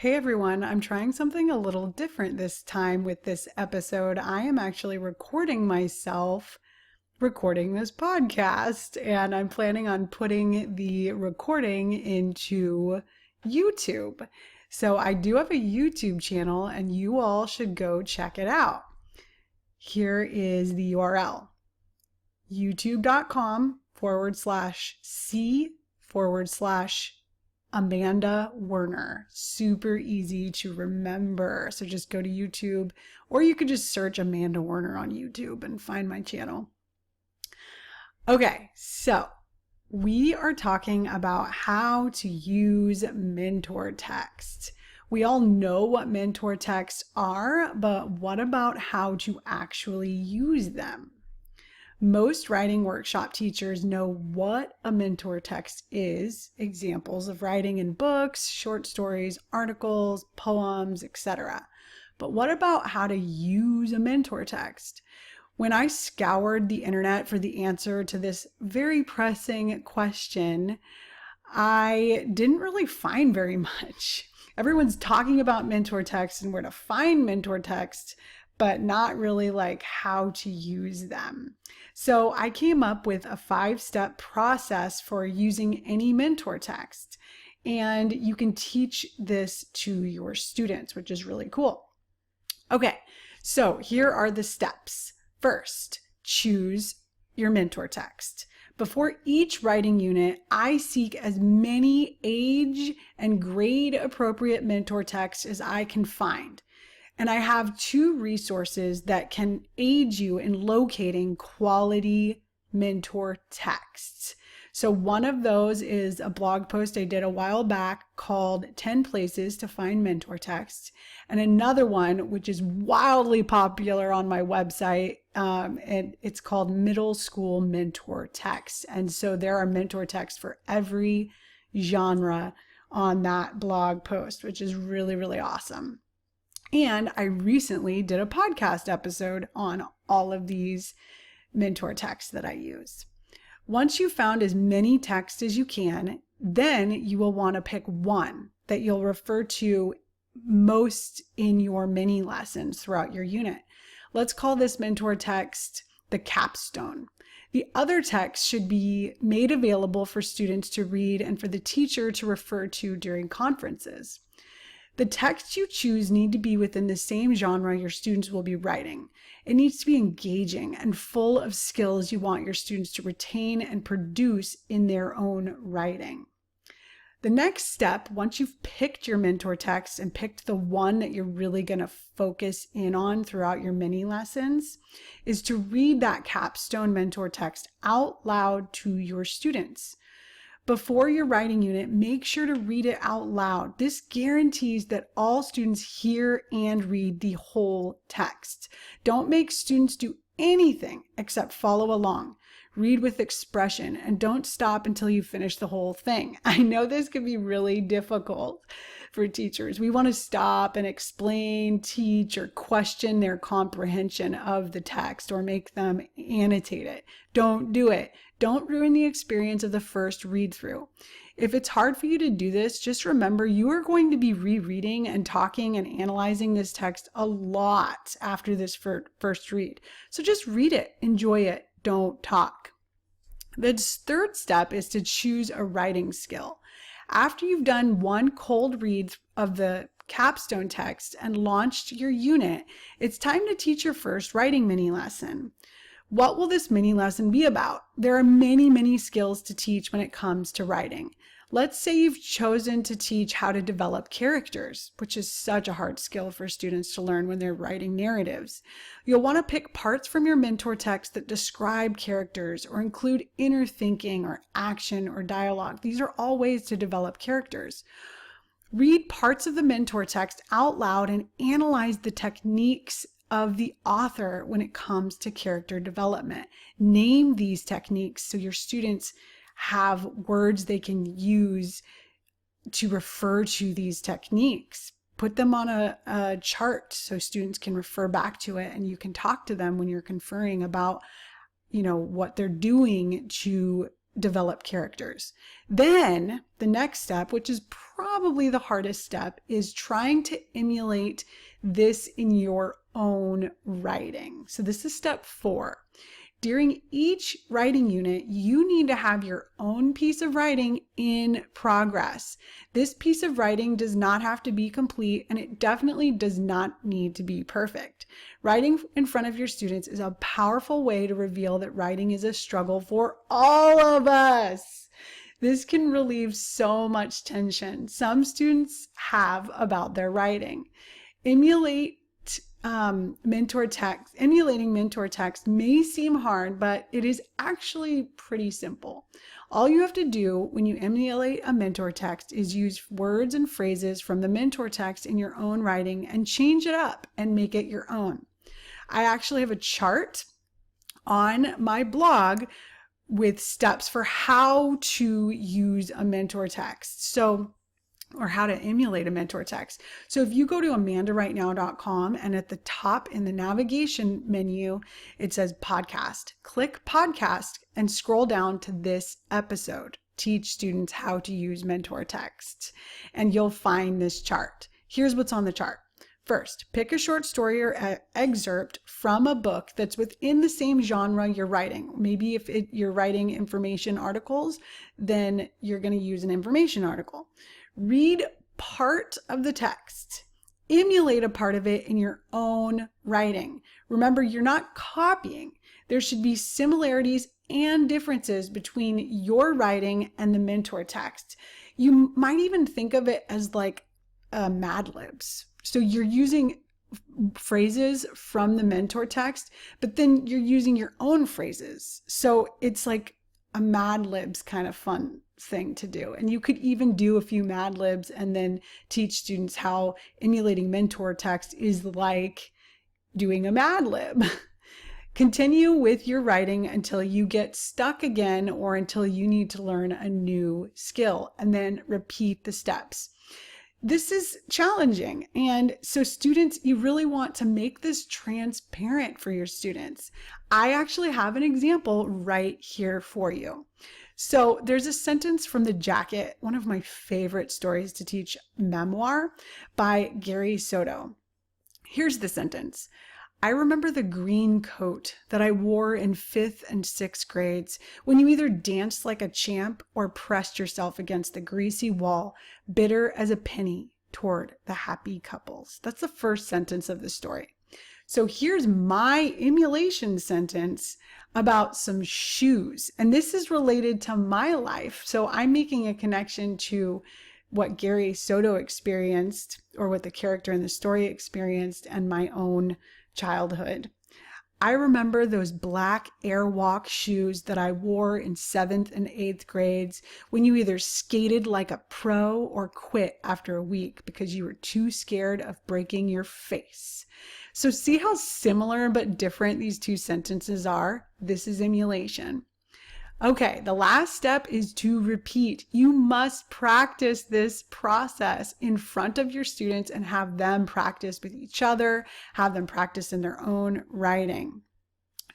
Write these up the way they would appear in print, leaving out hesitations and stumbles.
Hey everyone, I'm trying something a little different this time with this episode. I am actually recording myself recording this podcast, and I'm planning on putting the recording into YouTube. So I do have a YouTube channel, and you all should go check it out. Here is the URL: youtube.com/C/Amanda Werner. Super easy to remember. So just go to YouTube, or you could just search Amanda Werner on YouTube and find my channel. Okay, so we are talking about how to use mentor text. We all know what mentor texts are, but what about how to actually use them? Most writing workshop teachers know what a mentor text is, examples of writing in books, short stories, articles, poems, etc. But what about how to use a mentor text? When I scoured the internet for the answer to this very pressing question, I didn't really find very much. Everyone's talking about mentor text and where to find mentor text, but not really like how to use them. So I came up with a 5-step process for using any mentor text. And you can teach this to your students, which is really cool. Okay, so here are the steps. First, choose your mentor text. Before each writing unit, I seek as many age and grade appropriate mentor texts as I can find. And I have 2 resources that can aid you in locating quality mentor texts. So one of those is a blog post I did a while back called 10 Places to Find Mentor Texts. And another one, which is wildly popular on my website, and it's called Middle School Mentor Texts. And so there are mentor texts for every genre on that blog post, which is really, really awesome. And I recently did a podcast episode on all of these mentor texts that I use. Once you've found as many texts as you can, then you will want to pick one that you'll refer to most in your mini lessons throughout your unit. Let's call this mentor text the capstone. The other texts should be made available for students to read and for the teacher to refer to during conferences. The texts you choose need to be within the same genre your students will be writing. It needs to be engaging and full of skills you want your students to retain and produce in their own writing. The next step, once you've picked your mentor text and picked the one that you're really going to focus in on throughout your mini lessons, is to read that capstone mentor text out loud to your students. Before your writing unit, make sure to read it out loud. This guarantees that all students hear and read the whole text. Don't make students do anything except follow along. Read with expression and don't stop until you finish the whole thing. I know this can be really difficult for teachers. We want to stop and explain, teach, or question their comprehension of the text or make them annotate it. Don't do it. Don't ruin the experience of the first read through. If it's hard for you to do this, just remember you are going to be rereading and talking and analyzing this text a lot after this first read. So just read it, enjoy it, don't talk. The third step is to choose a writing skill. After you've done one cold read of the capstone text and launched your unit, it's time to teach your first writing mini lesson. What will this mini lesson be about? There are many, many skills to teach when it comes to writing. Let's say you've chosen to teach how to develop characters, which is such a hard skill for students to learn when they're writing narratives. You'll want to pick parts from your mentor text that describe characters or include inner thinking or action or dialogue. These are all ways to develop characters. Read parts of the mentor text out loud and analyze the techniques of the author when it comes to character development. Name these techniques so your students have words they can use to refer to these techniques. Put them on a chart so students can refer back to it, and you can talk to them when you're conferring about, what they're doing to develop characters. Then the next step, which is probably the hardest step, is trying to emulate this in your own writing. So this is step 4. During each writing unit, you need to have your own piece of writing in progress. This piece of writing does not have to be complete, and it definitely does not need to be perfect. Writing in front of your students is a powerful way to reveal that writing is a struggle for all of us. This can relieve so much tension some students have about their writing. Emulating mentor text may seem hard, but it is actually pretty simple. All you have to do when you emulate a mentor text is use words and phrases from the mentor text in your own writing and change it up and make it your own. I actually have a chart on my blog with steps for how to use a mentor text. Or how to emulate a mentor text. So if you go to amandarightnow.com and at the top in the navigation menu, it says podcast. Click podcast and scroll down to this episode, Teach Students How to Use Mentor Text, and you'll find this chart. Here's what's on the chart. First, pick a short story or excerpt from a book that's within the same genre you're writing. Maybe if you're writing information articles, then you're going to use an information article. Read part of the text. Emulate a part of it in your own writing. Remember, you're not copying. There should be similarities and differences between your writing and the mentor text. You might even think of it as like Mad Libs. So you're using phrases from the mentor text, but then you're using your own phrases. So it's like a Mad Libs kind of fun thing to do. And you could even do a few Mad Libs and then teach students how emulating mentor text is like doing a Mad Lib. Continue with your writing until you get stuck again or until you need to learn a new skill, and then repeat the steps. This is challenging. And so students, you really want to make this transparent for your students. I actually have an example right here for you. So there's a sentence from The Jacket, one of my favorite stories to teach memoir by Gary Soto. Here's the sentence. I remember the green coat that I wore in 5th and 6th grades when you either danced like a champ or pressed yourself against the greasy wall, bitter as a penny toward the happy couples. That's the first sentence of the story. So here's my emulation sentence about some shoes. And this is related to my life. So I'm making a connection to what Gary Soto experienced, or what the character in the story experienced, and my own childhood. I remember those black Airwalk shoes that I wore in 7th and 8th grades when you either skated like a pro or quit after a week because you were too scared of breaking your face. So see how similar but different these two sentences are? This is emulation. Okay, the last step is to repeat. You must practice this process in front of your students and have them practice with each other, have them practice in their own writing.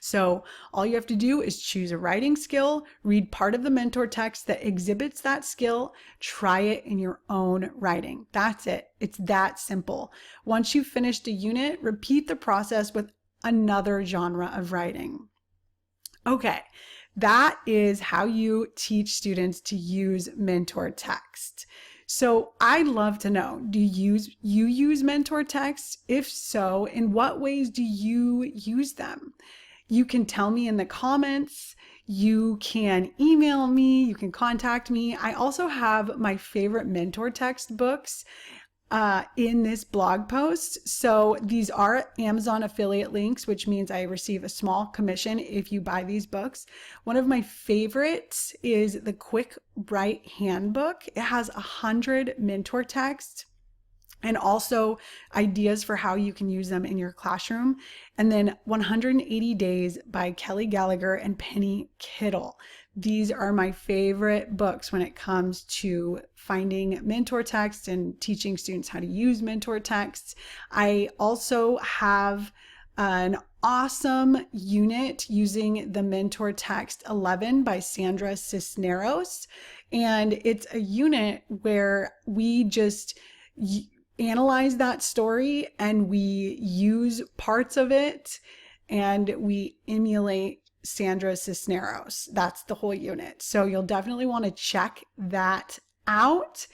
So all you have to do is choose a writing skill, read part of the mentor text that exhibits that skill, try it in your own writing. That's it. It's that simple. Once you've finished a unit, repeat the process with another genre of writing. Okay. That is how you teach students to use mentor text. So I'd love to know, do you use mentor text? If so, in what ways do you use them? You can tell me in the comments. You can email me. You can contact me. I also have my favorite mentor text books in this blog post. So these are Amazon affiliate links, which means I receive a small commission if you buy these books. One of my favorites is the Quick Write Handbook. It has 100 mentor texts and also ideas for how you can use them in your classroom. And then 180 Days by Kelly Gallagher and Penny Kittle. These are my favorite books when it comes to finding mentor text and teaching students how to use mentor texts. I also have an awesome unit using the Mentor Text 11 by Sandra Cisneros. And it's a unit where we just analyze that story and we use parts of it and we emulate Sandra Cisneros. That's the whole unit. So you'll definitely want to check that out.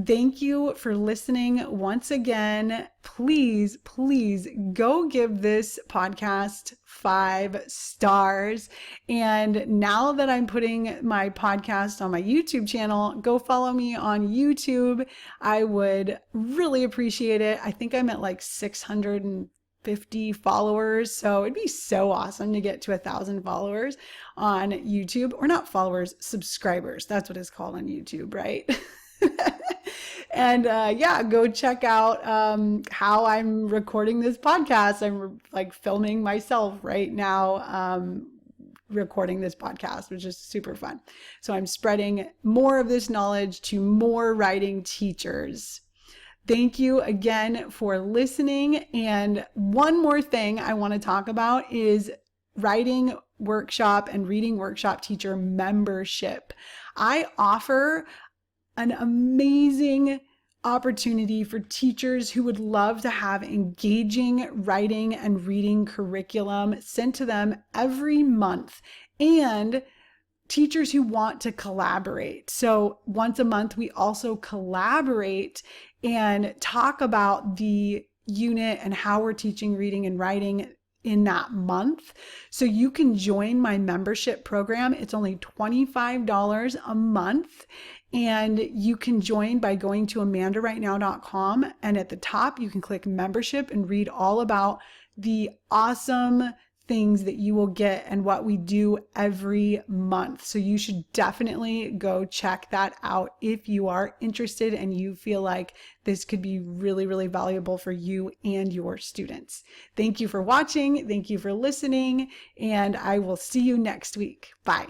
Thank you for listening once again. Please, please go give this podcast 5 stars. And now that I'm putting my podcast on my YouTube channel, go follow me on YouTube. I would really appreciate it. I think I'm at like 650 followers. So it'd be so awesome to get to 1,000 followers on YouTube, or not followers, subscribers. That's what it's called on YouTube, right? And yeah, go check out how I'm recording this podcast. I'm like filming myself right now, recording this podcast, which is super fun. So I'm spreading more of this knowledge to more writing teachers. Thank you again for listening. And one more thing I want to talk about is writing workshop and reading workshop teacher membership. I offer an amazing opportunity for teachers who would love to have engaging writing and reading curriculum sent to them every month, and teachers who want to collaborate. So once a month, we also collaborate and talk about the unit and how we're teaching reading and writing in that month. So you can join my membership program. It's only $25 a month. And you can join by going to amandarightnow.com. And at the top, you can click membership and read all about the awesome things that you will get and what we do every month. So you should definitely go check that out if you are interested and you feel like this could be really, really valuable for you and your students. Thank you for watching. Thank you for listening. And I will see you next week. Bye.